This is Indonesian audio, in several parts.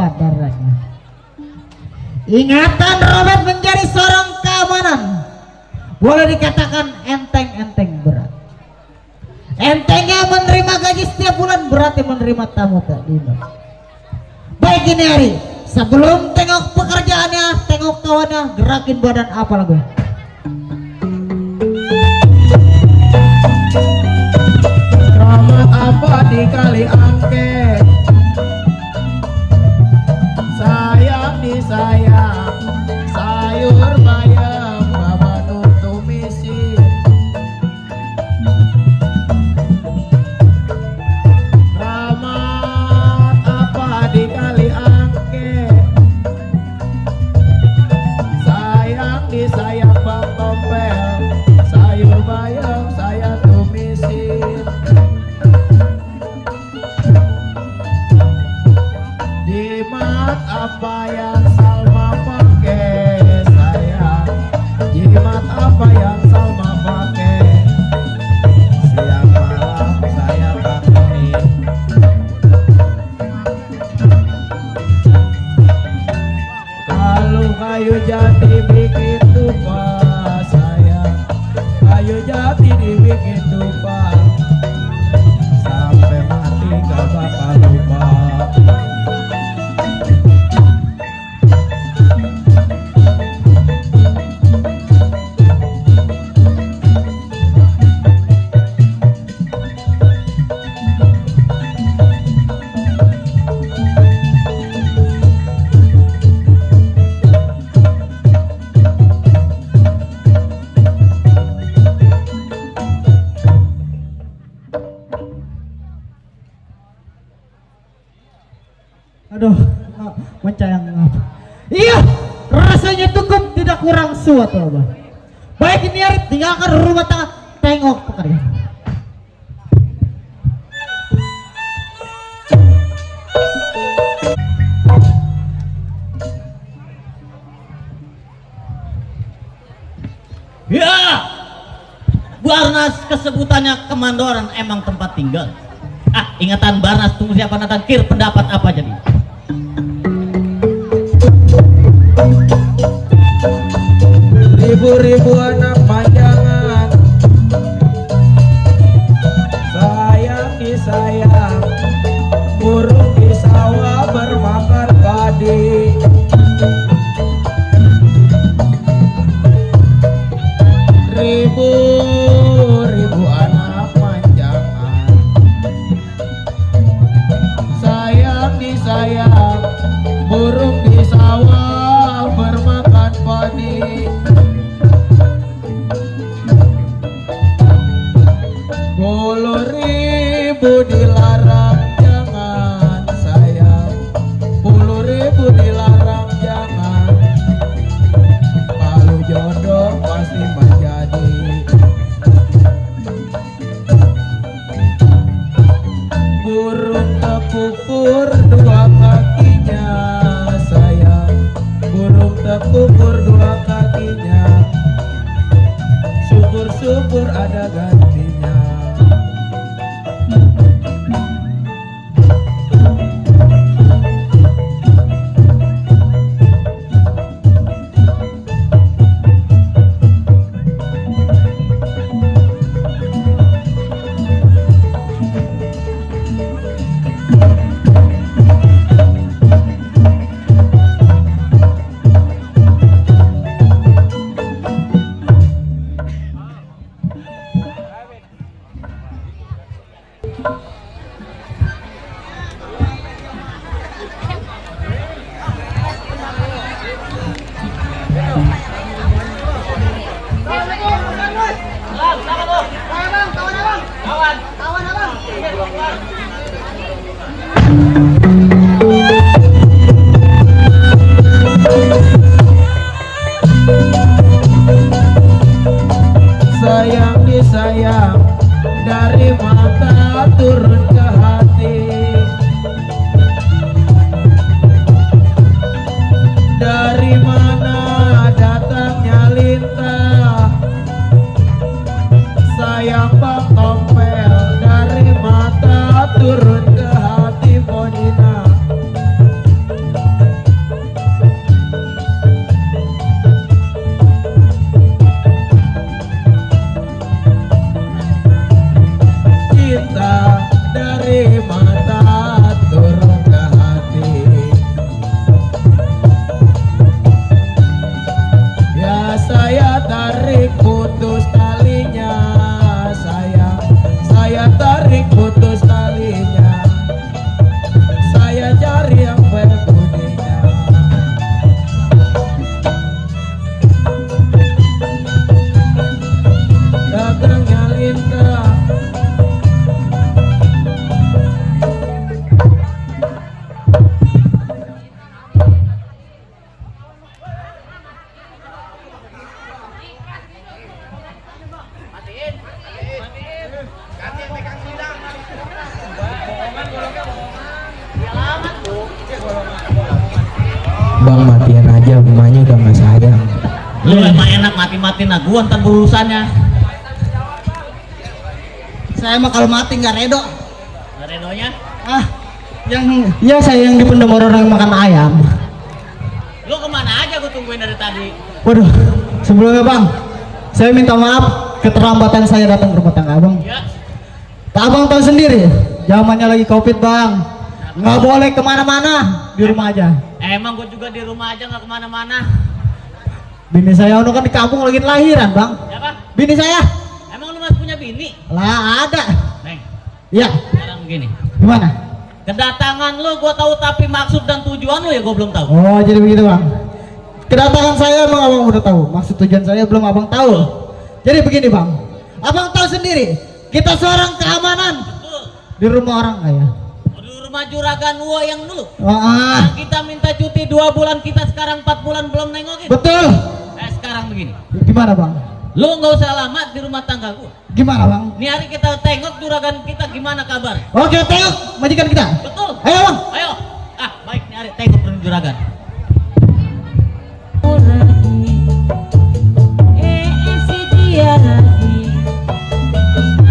kuat darahnya. Ingatan Robert menjadi seorang keamanan boleh dikatakan enteng-enteng berat. Entengnya menerima gaji setiap bulan, berarti menerima tamu tak diundang. Baik ini hari, sebelum tengok pekerjaannya, tengok kawannya, gerakin badan apa lagu. Selamat apa di kali angket, sayang disayang, sayur bayam, baba nutumisi. Selamat apa di kali angket, sayang disayang bang tompel, sayur bayam saya tumisin. Jimat apa yang Salma pakai sayang, jimat apa yang Salma pakai, siang malam saya pakai. Kalau kayu jati bikin dupa sayang, kayu jati dibikin dupa, sampai mati gak bakal lupa. Aduh, mencayang apa? Iya, rasanya cukup, tidak kurang suatu abah. Baik ini hari, tinggalkan rumah tangga, tengok pekerjaan. Ya, Barnas kesebutannya kemandoran emang tempat tinggal. Ingatan Barnas tunggu siapa datang kir pendapat apa jadi? Ribu-ribu anak panjangan, sayang disayang, burung di sawah bermakan padi. Ribu-ribu anak panjangan, sayang disayang, burung di sawah bermakan padi. Puluh ribu dilarang jangan sayang, puluh ribu dilarang jangan, kalau jodoh pasti menjadi. Burung terkukur dua kakinya sayang, burung terkukur dua kakinya, syukur-syukur ada gantinya. Sayang disayang, dari mata turun ke hati, dari mana datangnya lintah, sayang bang tompel, dari mata turun ke hati Ponina. Bang matiin aja, rumahnya udah nggak sayang. Lu emang enak mati-mati nah gua ntar berurusannya. Saya mah kalau mati nggak redo. Redonya Ah, ya saya yang dipendam orang makan ayam. lu kemana aja, gua tungguin dari tadi. Waduh, sebelumnya bang, saya minta maaf keterlambatan saya datang ke rumah tangga abang. Ya, Abang tahu sendiri, zamannya lagi covid bang, nggak boleh kemana-mana, di rumah aja. emang gua juga di rumah aja nggak kemana-mana. Bini saya udah kan di kampung lagi lahiran bang. Siapa? Bini saya, Emang lu masih punya bini? lah ada. Neng, Ya, sekarang begini. gimana? Kedatangan lu gua tahu, tapi maksud dan tujuan lu ya gua belum tahu. Oh jadi begitu bang. Kedatangan saya emang abang udah tahu, maksud tujuan saya belum abang tahu. Jadi begini bang, abang tahu sendiri, kita seorang keamanan Betul. di rumah orang kaya. Di rumah juragan gua yang dulu. Ah, Yang kita minta cuti 2 bulan, kita sekarang 4 bulan belum nengokin. betul. Sekarang begini. Gimana bang? Lu nggak usah lama di rumah tangga gua. Gimana bang? Nih hari kita tengok juragan kita gimana kabar. Oke, tengok majikan kita. Betul. Ayo bang. Ayo. Baik nih hari tengok juragan. Si dia lagi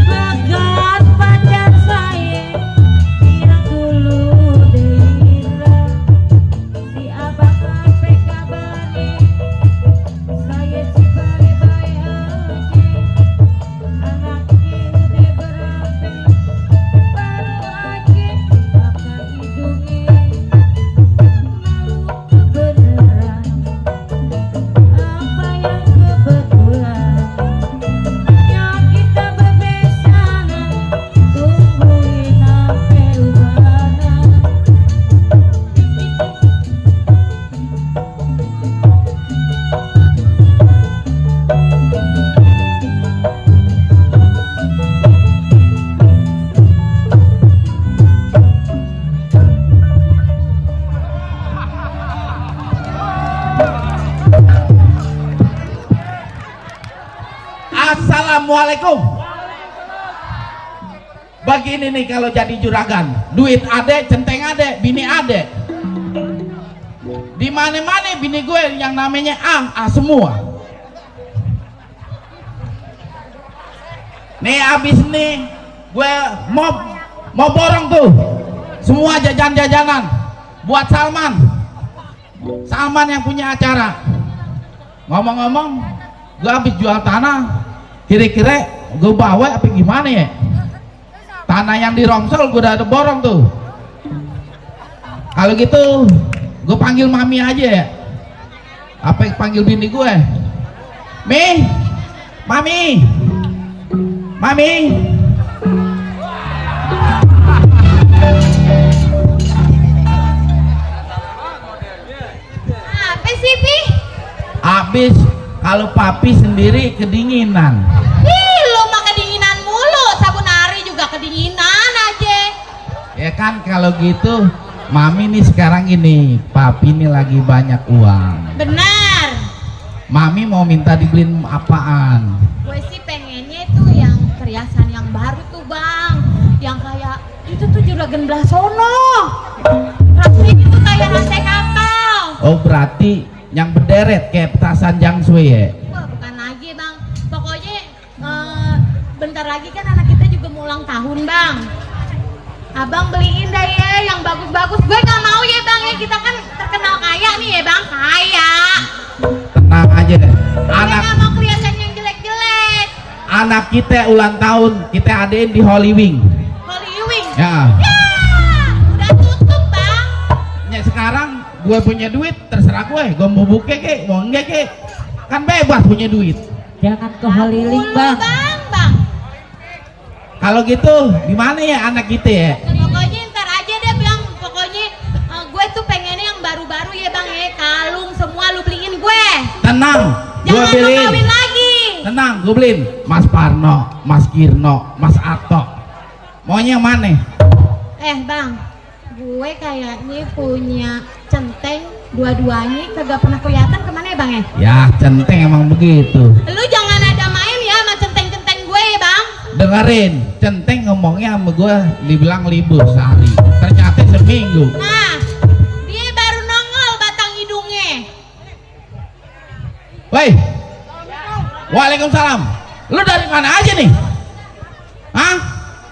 bagat pacar saya yang dulu dihira. Si abang sampai kabari saya si baik-baik aja. Anaknya udah berapa baru aja bakal hidungnya malu kebenaran. Apa yang kebetulan yang kita berbesanan, tungguin sampai ubanan. Assalamualaikum. Begini nih kalau jadi juragan, duit ade, centeng ade, bini ade. Di mana-mana bini gue yang namanya semua. Nih abis nih gue mau borong tuh semua jajan-jajanan buat Salman yang punya acara. Ngomong-ngomong, gue habis jual tanah, kira-kira gue bawa apa gimana ya? Tanah yang di Rongsol gue udah ada borong tuh. Kalau gitu gue panggil mami aja ya. Apa panggil bini gue? Mami. Apa sih, Pi? Abis kalau papi sendiri kedinginan. Ih, lu mah kedinginan mulu, sabun hari juga kedinginan aja. Ya kan kalau gitu mami nih sekarang ini papi nih lagi banyak uang. Benar. Mami mau minta dibeliin apaan? Gue sih pengennya itu yang perhiasan yang baru tuh bang, yang kayak itu tuh juragan belah sono. Rasanya itu kayak rantai kapal. Oh berarti yang berderet kayak petasan Jangswe ya? Wah bukan lagi bang, pokoknya bentar lagi kan anak kita juga mau ulang tahun bang. Abang beliin dah ya yang bagus-bagus. Gue gak mau ya bang ya, kita kan terkenal kaya nih ya bang, kaya. Tenang aja deh. Gue gak mau kelihatan yang jelek-jelek. Anak kita ulang tahun kita adain di Holy Wing. Holy Wing. Ya. Ya, udah tutup bang. Ya sekarang gue punya duit terserah gue mau buka kek mau enggak kek, kan bebas punya duit. Jangan ke Holiling Bang. Bang. Kalau gitu gimana ya anak kita ya? Pokoknya ntar aja deh bang. Pokoknya gue tuh pengennya yang baru-baru ya bang ya. Kalung semua lu beliin gue. Tenang, gue Jangan lu beliin. kawin lagi. Tenang, gue beliin. Mas Parno, Mas Kirno, Mas Ato. Maunya yang mana? Bang, gue kayaknya punya centeng dua-duanya kagak pernah kelihatan kemana ya bang ya? Ya centeng emang begitu. Lu jangan ada main ya sama centeng-centeng gue ya bang. Dengerin, centeng ngomongnya sama gue dibilang libur sehari, ternyata seminggu. Nah, dia baru nongol batang hidungnya Hei, waalaikumsalam. Lu dari mana aja nih? Hah?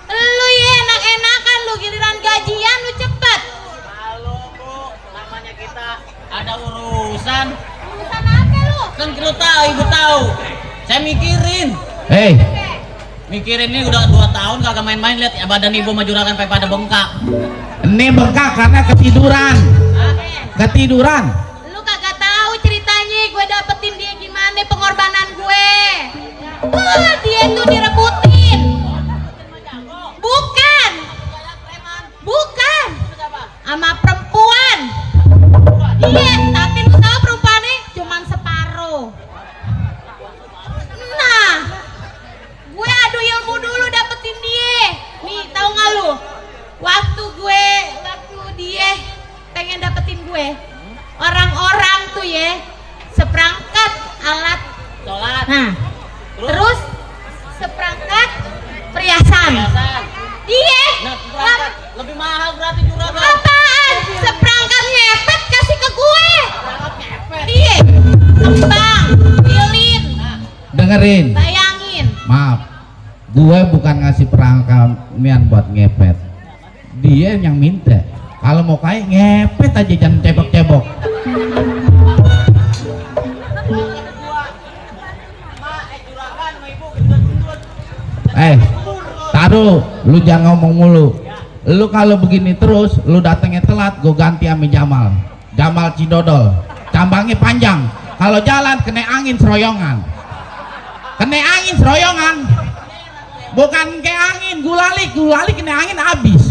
Lu ya enak-enakan lu giliran gajian lu cepet. Halo Bu, namanya kita ada urusan. Urusan apa lu? Kan lu tahu, ibu tahu. Saya mikirin. Hei, Mikirin ini udah 2 tahun kagak main-main, lihat ya badan ibu sama juragan sampai pada bengkak. ini bengkak karena ketiduran. Ketiduran. Lu kagak tahu ceritanya gue dapetin dia gimana pengorbanan gue. Dia tuh direbutin. Bukan. Bukan. Sama perempuan. Iya, tapi lu tahu perempuannya cuman separuh. Nah, gue adu ilmu dulu dapetin dia. Nih, tahu nggak lu? Waktu dia pengen dapetin gue, orang-orang tuh ya seperangkat alat Sholat. nah terus seperangkat perhiasan. Iya. Nah, perangkat lebih mahal berarti juragan. Apaan? Seperangkat ngepet kasih ke gue. Perangkat ngepet. Iya. Kembang, lilin, Dengerin. bayangin. Maaf, gue bukan ngasih perangkamian buat ngepet. Dia yang minta. Kalau mau kayak ngepet aja, jangan cebok-cebok. Taruh, lu jangan ngomong mulu. Lu kalau begini terus, lu datangnya telat, gue ganti sama Jamal. Jamal Cidodol. Cambangnya panjang. Kalau jalan kena angin seroyongan. Kena angin seroyongan. Bukan kayak angin, gulali kena angin habis.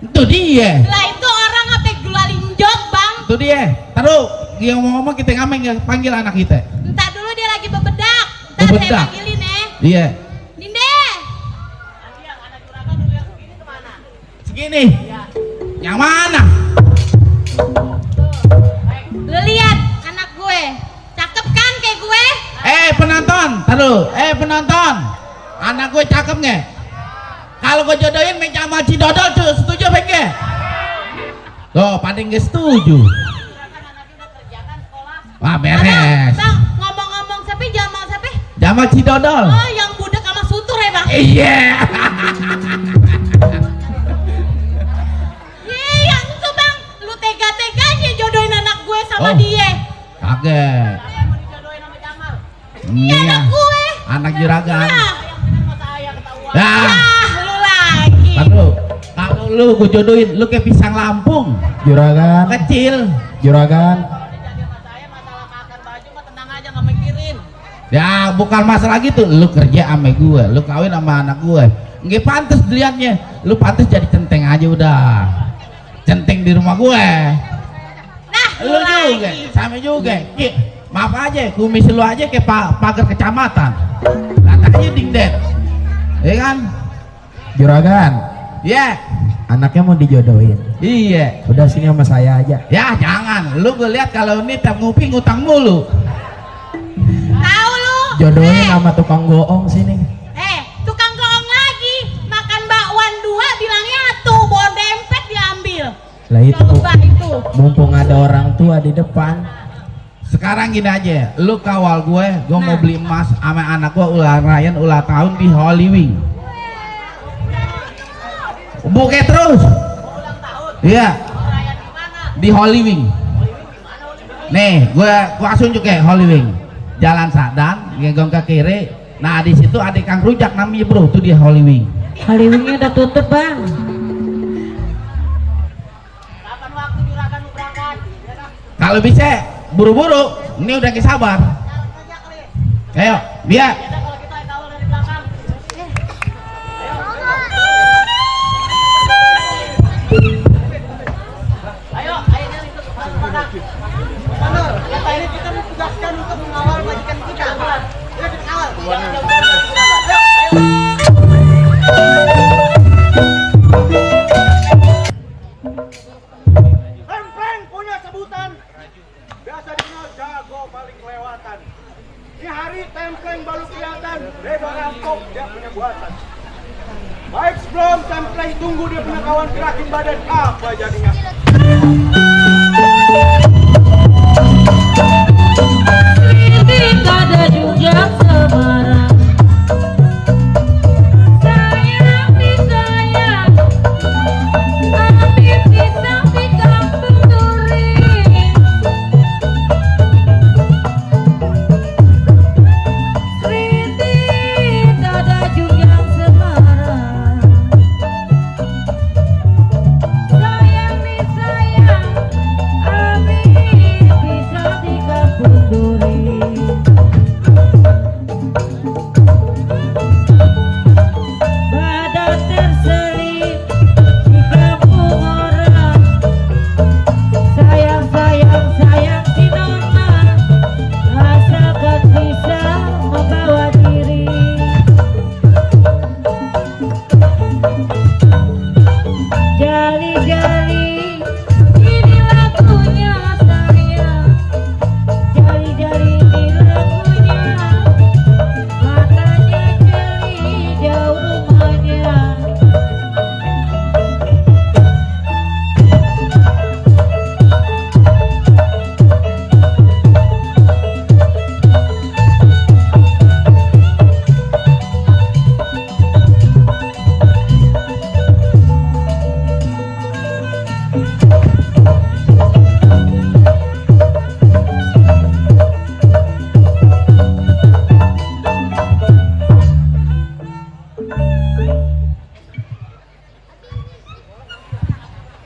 Itu dia. Lah itu orang apa gulaling jog bang? Itu dia. Taruh, dia ngomong kita ngamen panggil anak kita. Entar dulu dia lagi bebedak. Entar saya Bebedak. panggilin ya. Iya. Dinde. Segini. Yang mana? Lu lihat anak gue. Cakep kan kayak gue? Penonton, taruh. Penonton. Anak gue cakep nggak? Kalau gue jodohin meja sama Cidodol, setuju apa nggak? Tuh, pada nggak setuju. Wah, beres. Bang, ngomong-ngomong siapa? Jamal siapa? Jamal Cidodol. Oh, yang budak sama sutur ya bang? Iya. Yang itu bang, lu tega-teganya jodohin anak gue sama Oh. dia. Kaget. Iya anak gue. Anak juragan. Nah, Nah, lu lagi. taruh. Kalau lu gue jodohin, lu kayak pisang Lampung. Juragan, Kecil. juragan, Ya bukan masalah gitu, lu kerja sama gue, lu kawin sama anak gue, nggak pantas dilihatnya, lu pantas jadi centeng aja udah, centeng di rumah gue. Nah, Lu juga, sama juga. Ki, maaf aja, kumis lu aja kayak pagar kecamatan, lihat aja dingdet, ya kan? juragan, Ya, anaknya mau dijodohin. iya. Udah sini sama saya aja. Ya jangan, lu gue lihat kalau ini tiap ngopi ngutang mulu. tahu lu? Jodohin sama tukang goong sini. Tukang goong lagi. Makan bakwan 2 bilangnya tuh bawa dempet diambil. Lah itu, Coba itu. mumpung ada orang tua di depan. Sekarang gini aja, lu kawal gue mau Nah. beli emas sama anak gue ulang tahun di Holy Wing. Buket terus. Iya. Di Holy Wing. Nih, gua langsung juga Holy Wing. Jalan Sadan, ngegong ke kiri. Nah, di situ ada Kang Rujak namanya, Bro, tuh di Holy Wing. Haliwingnya udah tutup bang. Kalau bisa buru-buru, ini udah gak sabar. Ayo, biar. Templeng punya sebutan biasa dikenal jago paling kelewatan. Di hari Templeng baru kelihatan, beda rampok dia punya buatan. Baik sebelum Templeng tunggu dia punya kawan gerakin badan apa jadinya. Ini Jali-jali ini lagunya saya, jali-jali ini lagunya, matanya jeli jauh rumahnya.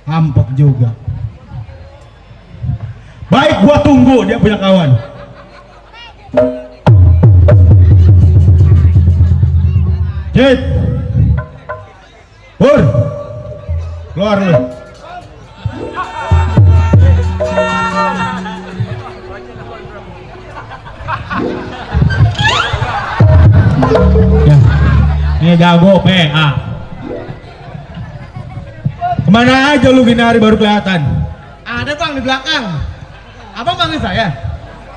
Hampok juga. Baik, gua tunggu dia punya kawan. Cip. Pur. Keluar lu. Ya. Ini jago PA. Kemana aja lu gini hari baru kelihatan? Ada bang di belakang. Abang panggil saya.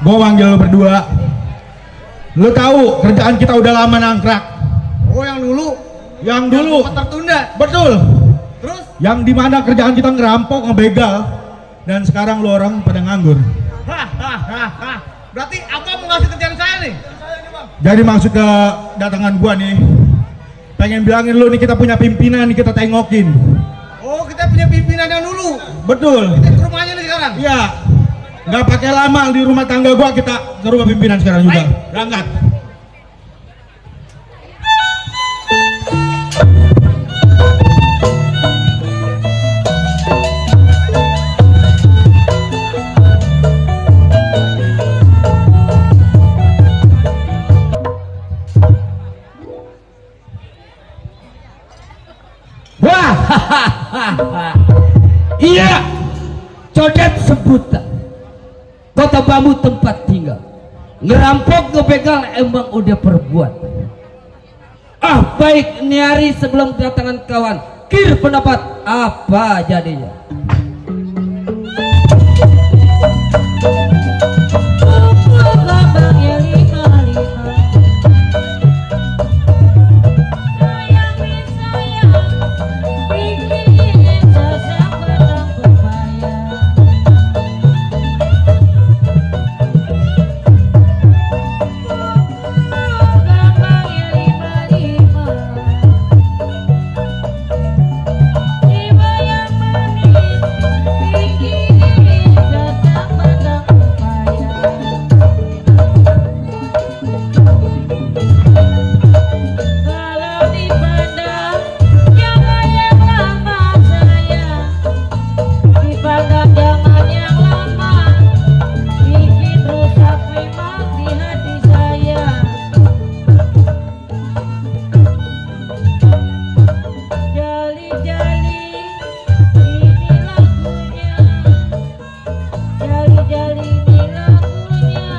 Gua manggil lu berdua. Lu tahu kerjaan kita udah lama nangkrak. Oh yang dulu. Yang dulu. Sempat tertunda. Betul. Terus? Yang dimana kerjaan kita ngerampok, ngebegal, dan sekarang lu orang pada nganggur. Hah. Berarti abang mau ngasih kerjaan saya nih? Jadi maksud kedatangan gua nih, pengen bilangin lu nih kita punya pimpinan nih kita tengokin. Oh kita punya pimpinan yang dulu. Betul. Kita ke rumahnya nih sekarang. Iya. Nggak pakai lama di rumah tangga gua, kita ke rumah pimpinan sekarang juga. Baik. Berangkat. Wah, iya, codet sebutan. Kota Bambu tempat tinggal. Ngerampok ngebegal emang udah perbuatan. Baik ini hari sebelum kedatangan kawan, kir pendapat apa jadinya? Lambang yang lima-lima, sayang, bikin sosok batang pepaya. Lambang yang lima-lima, jiwa yang manis, bikin sosok batang pepaya. Kalau dipandang jangan yang lama sayang, dipandang jangan yang lama, bikin rusak memang di hati saya. Jali-jali ini lagunya, jali-jali ini lagunya,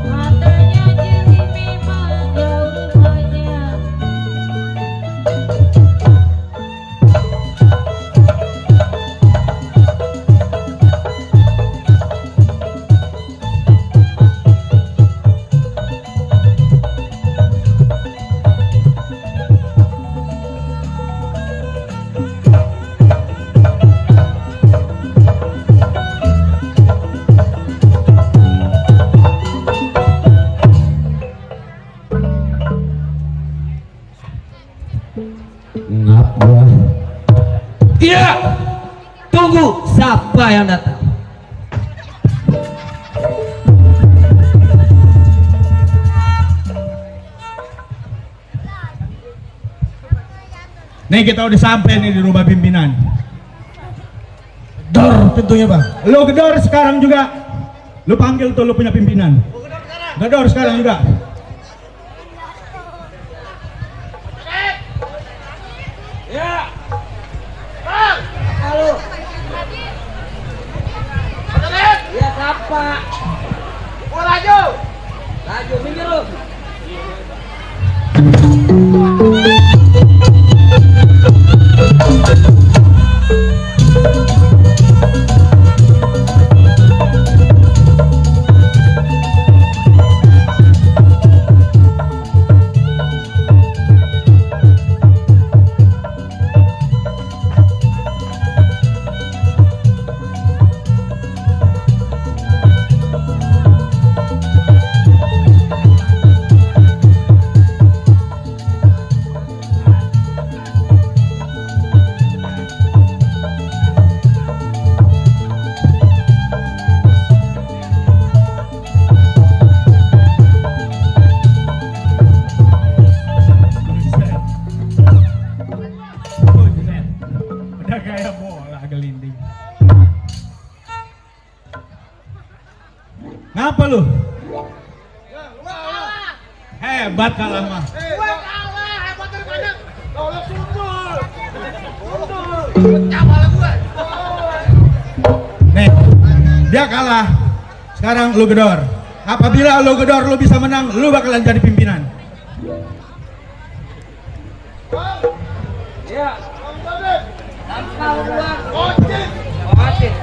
matanya jeli memang jauh rumahnya. Ngap gua. Iya, tunggu siapa yang datang? Nih kita udah sampai nih di rumah pimpinan. Dor pintunya bang. Lu gedor sekarang juga. Lu panggil tuh lu punya pimpinan. Gedor sekarang juga. Ya siapa? Laju minggir lu. Udah kayak bola gelinding. Ngapa lu? Hebat kalah mah. Gua kalah, hebat dari mana? Kalah sundul. Nih, dia kalah. Sekarang lu gedor. Apabila lu gedor lu bisa menang, lu bakalan jadi pimpinan. Ya. Angkal dua. Ocit. Ocit.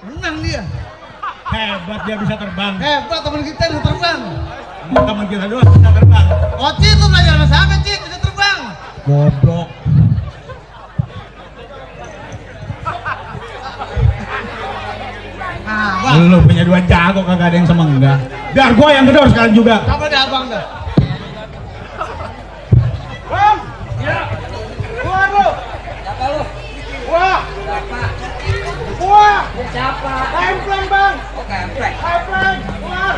Menang dia. Hebat dia bisa terbang. Hebat teman kita bisa terbang. Teman kita doang bisa terbang. Ocit tuh belajar sama siapa, Cit? Bisa terbang. Goblok. Lu punya dua jago kagak ada yang sama enggak. Biar gua yang gedor sekarang juga. Coba deh abang dah. Bang. Ya. Keluar lu. Siapa lu? Wah. Siapa? Wah. Siapa? Templeng, Bang. Oh, kemplek. Templeng. Keluar.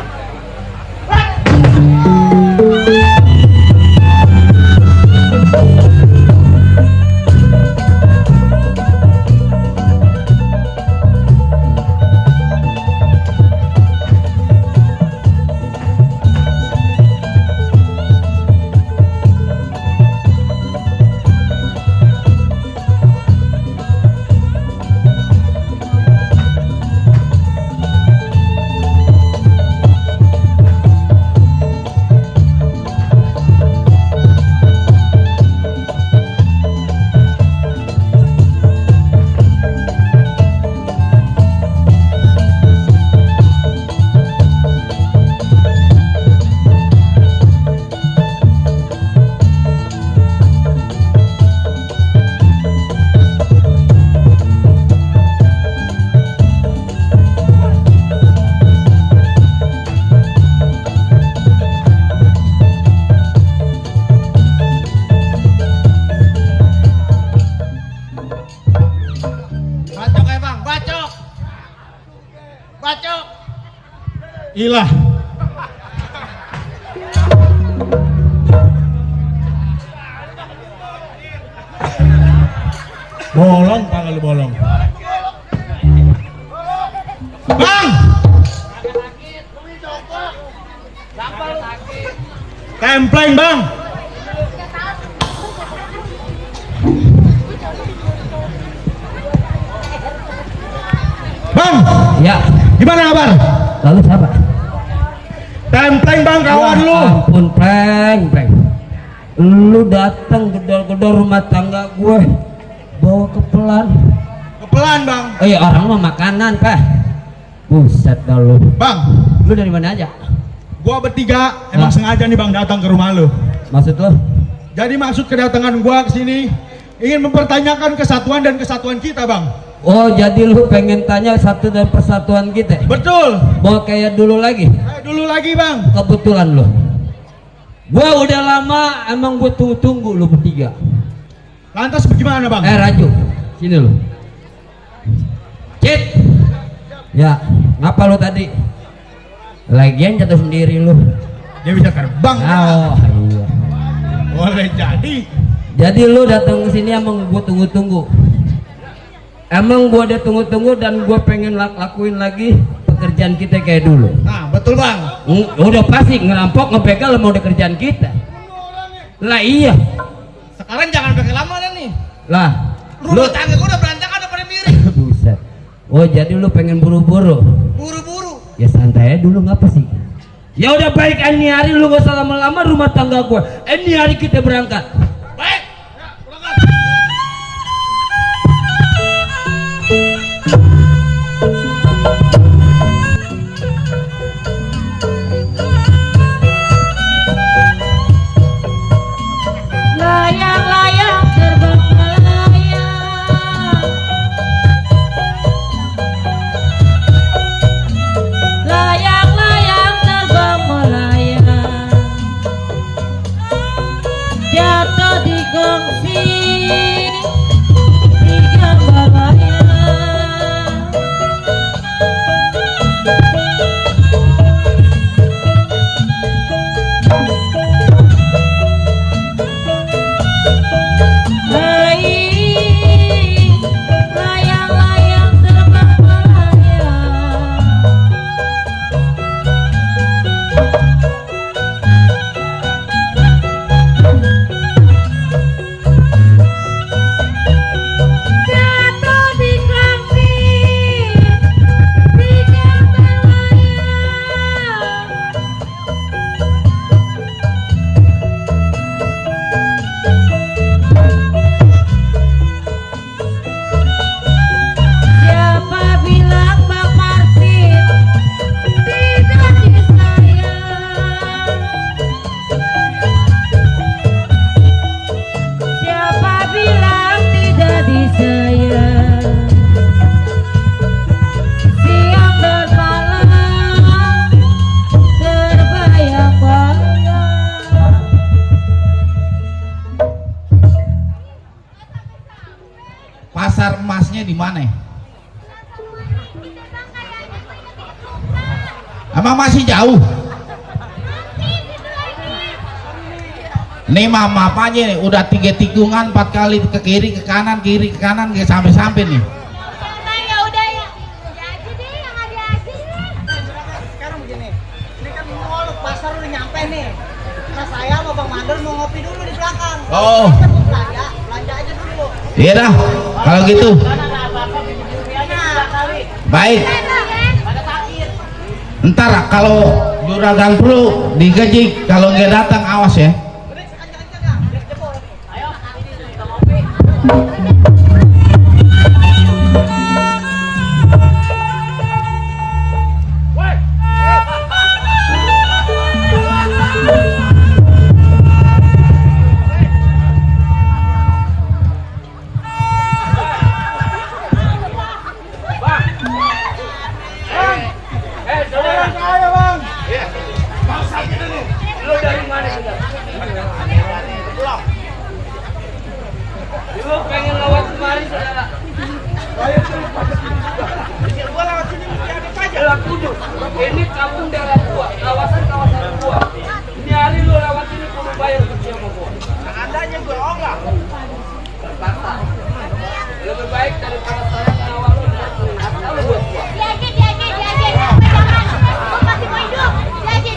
Bacok ya, Bang. Bacok. Bacok. Ilah. Bolong kalau lu bolong. Bang. Templeng, Bang. Bang, Ya. gimana kabar? Lalu siapa? Templeng, Bang, kawan Ya lu. ampun, Pleng. Lu datang gedor-gedor rumah tangga gue, bawa kepelan. Kepelan, Bang. Oh iya, orang mah makanan, Pak. Buset dah lu. Bang, Lu dari mana aja? gua bertiga emang Hah? sengaja nih, Bang, datang ke rumah lu. Maksud lu? Jadi maksud kedatangan gua ke sini ingin mempertanyakan kesatuan dan kesatuan kita, Bang. Oh, jadi lu pengen tanya satu dan persatuan kita? Betul. Mau kayak dulu lagi? Kayak dulu lagi, Bang. Kebetulan lu. Gua udah lama emang gua tunggu lu bertiga. Lantas bagaimana, Bang? Raju, sini lu. Cit. Ya, ngapa lu tadi? Lagian jatuh sendiri lu. Dia bisa terbang. Oh, iya. Boleh jadi. Jadi lu datang ke sini emang gua tunggu-tunggu. Emang gua udah tunggu-tunggu dan gua pengen lakuin lagi pekerjaan kita kayak dulu. Nah, betul, Bang. Udah pasti ngerampok, ngebegal mau di kerjaan kita. Lah iya. Sekarang jangan pakai lama dah nih. Lah, lu Rumah tangga gua udah berantakan, udah pada miring. buset. Oh, jadi lu pengen buru-buru. Buru-buru. Ya santai aja dulu, ngapa sih? Ya udah baik, ini hari lu gak usah lama-lama rumah tangga gua. Ini hari kita berangkat. Baik. Layang-layang terbang melayang, layang-layang terbang melayang, jatuh di gongsi di gambar layang. Layang-layang terbang melayang, jatuh di gongsi di gambar layang. Siapa bilang Bang Martin tidak disayang? Siapa bilang tidak disayang? Siang dan malam terbayang-bayang. Pasar emasnya di mana? Emang masih jauh? Nih mama apa aja nih, udah 3 tikungan 4 kali ke kiri ke kanan gak sampai nih. Nah, ya udah ya. Ya aja deh yang ada aja. Sekarang begini, ini kan mall pasar udah nyampe nih. Nah saya sama Bang Mandor mau ngopi dulu di belakang. Oh. Kita mau belanja aja dulu. Iya dah, kalau gitu. Baik. Ntar kalau juragan perlu digaji, kalau nggak datang awas ya. Saya bang. Lu dari mana sudah? Lu pengen lewat kemari saudara? Saya tuh gua lewat sini mesti ada pajak. Daerah Kudus. Ini kampung daerah gua, kawasan gua. Ini hari lu lewat sini kudu bayar ke siapa gua. Andanya gua onggak. Terpaksa. Lebih baik daripada saya ngawal lu atau lu buat gua. Dia aja. Jangan. Gua masih mau hidup. Dia aja.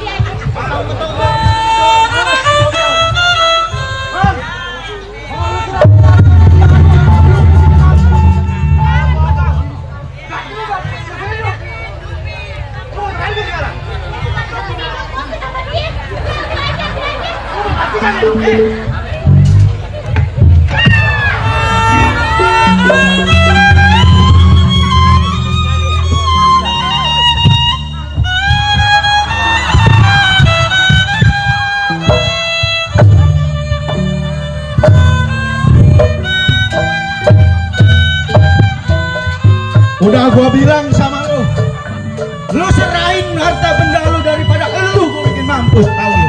Udah gua bilang sama lu serahin harta benda lu daripada lu gua bikin mampus, tahu lu.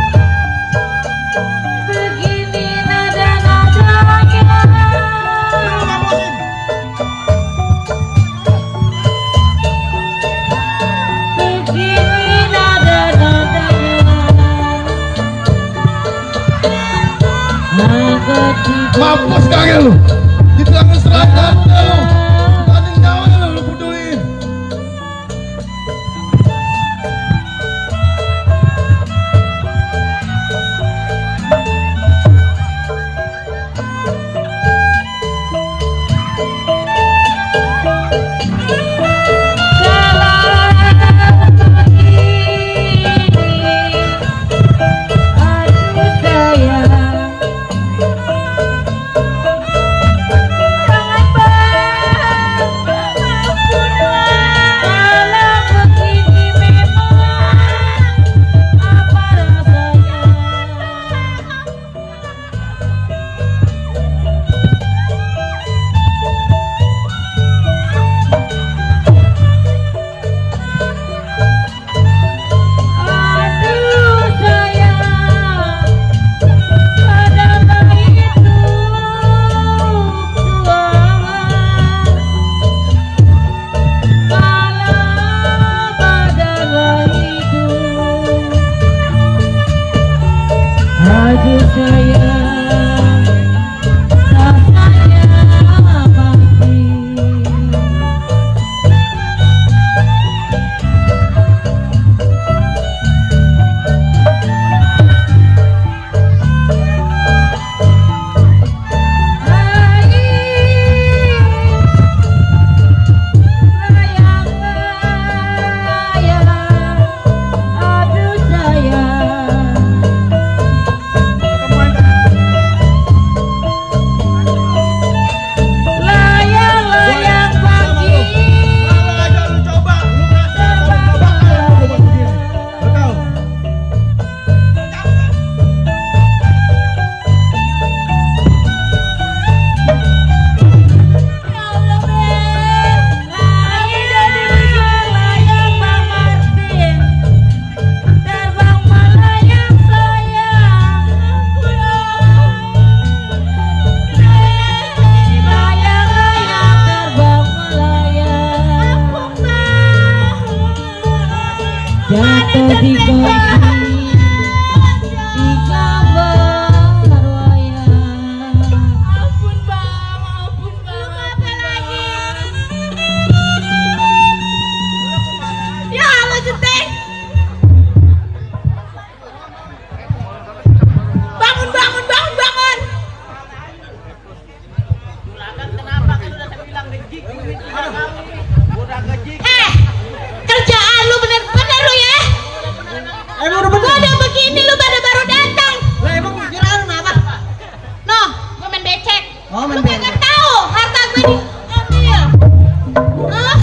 Begini nada-nadanya, Lu mampusin. begini nada-nadanya. Maka tidak Mampus kagak lu. Dibilang lu serahin harta lu. Tanding nyawa lu pedulin. salah lagi. aduh sayang, rasanya pasti. Jatuh di kursi, di gambar wayang. Ampun bang, apa lagi? Ya Allah Centeng. Bangun, bangun, bangun, bangun. Kerjaan lu bener-bener lu ya. Emang udah Gua bener? udah begini lu baru datang. Lah emang kira apa? Noh, gua main becek. Oh, main Lu kagak becek. tahu harta gue diambil. Hah?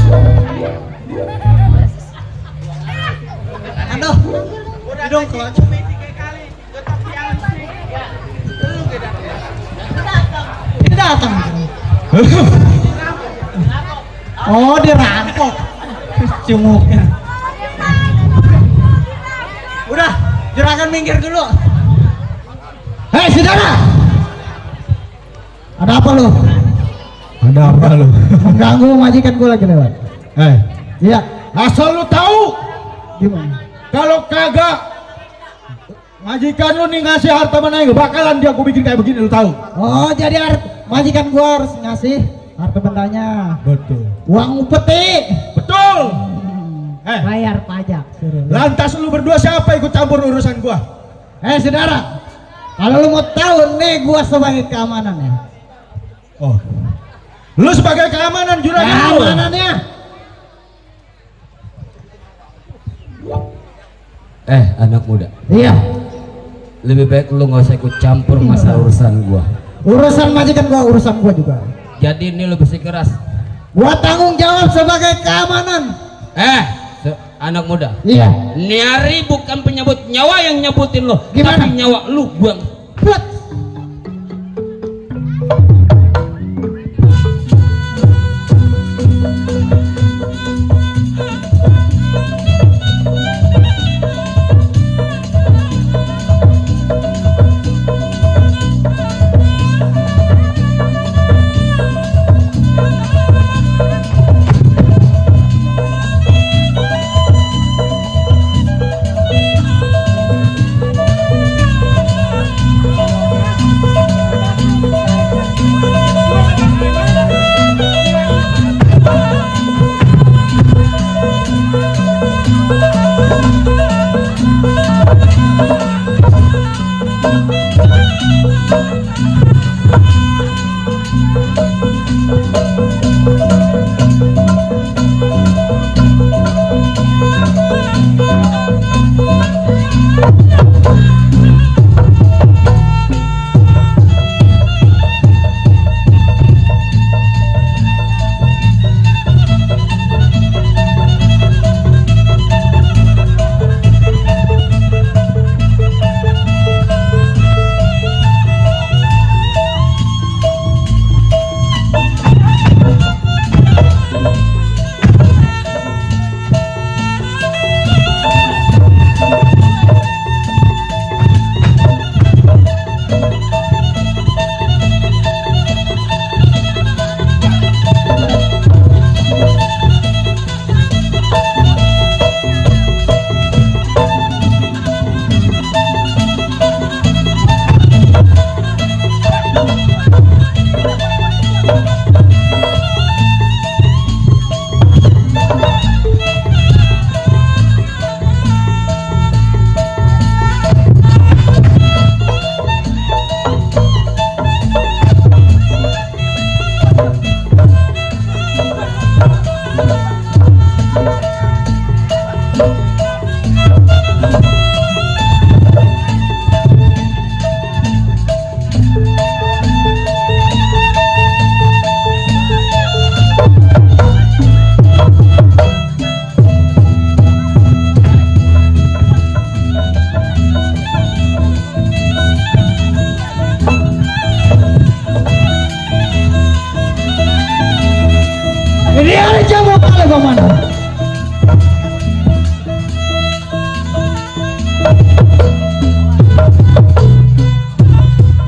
Aduh, hidung kelonco. Ini datang. Oh, dirampok. Cumuknya. Udah, juragan minggir dulu. Hei, saudara. Ada apa lu? Ada apa lu? Mengganggu majikan gue lagi lewat. Iya, Asal lu tahu, gimana? kalau kagak majikan lu nih ngasih harta mana yang bakalan dia gue bikin kayak begini, lu tahu? Oh, jadi majikan gue harus ngasih harta bendanya. Betul. Uang upeti. Betul. Bayar pajak. Suruh. Lantas lu berdua siapa ikut campur urusan gua? Saudara, kalau lu mau tahu nih gua sebagai keamanan ya. Oh. Lu sebagai keamanan juragan lu. Keamanannya. Anak muda, Iya. lebih baik lu nggak usah ikut campur masalah urusan gua. Urusan majikan gua, urusan gua juga. Jadi ini lu bersikeras. Gua tanggung jawab sebagai keamanan. Anak muda, Iya. nyari bukan penyebut nyawa yang nyebutin lo, Gimana? tapi nyawa lu buang. Buat.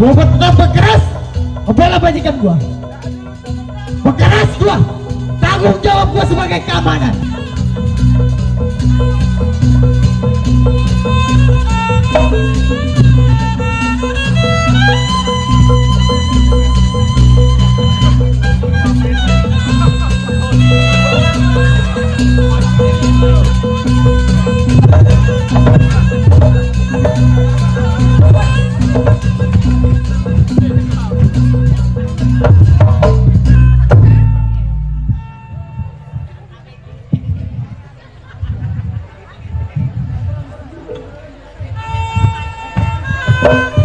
Gua tetap berkeras membela majikan gua. Berkeras gua. Tanggung jawab gua sebagai keamanan. Thank you.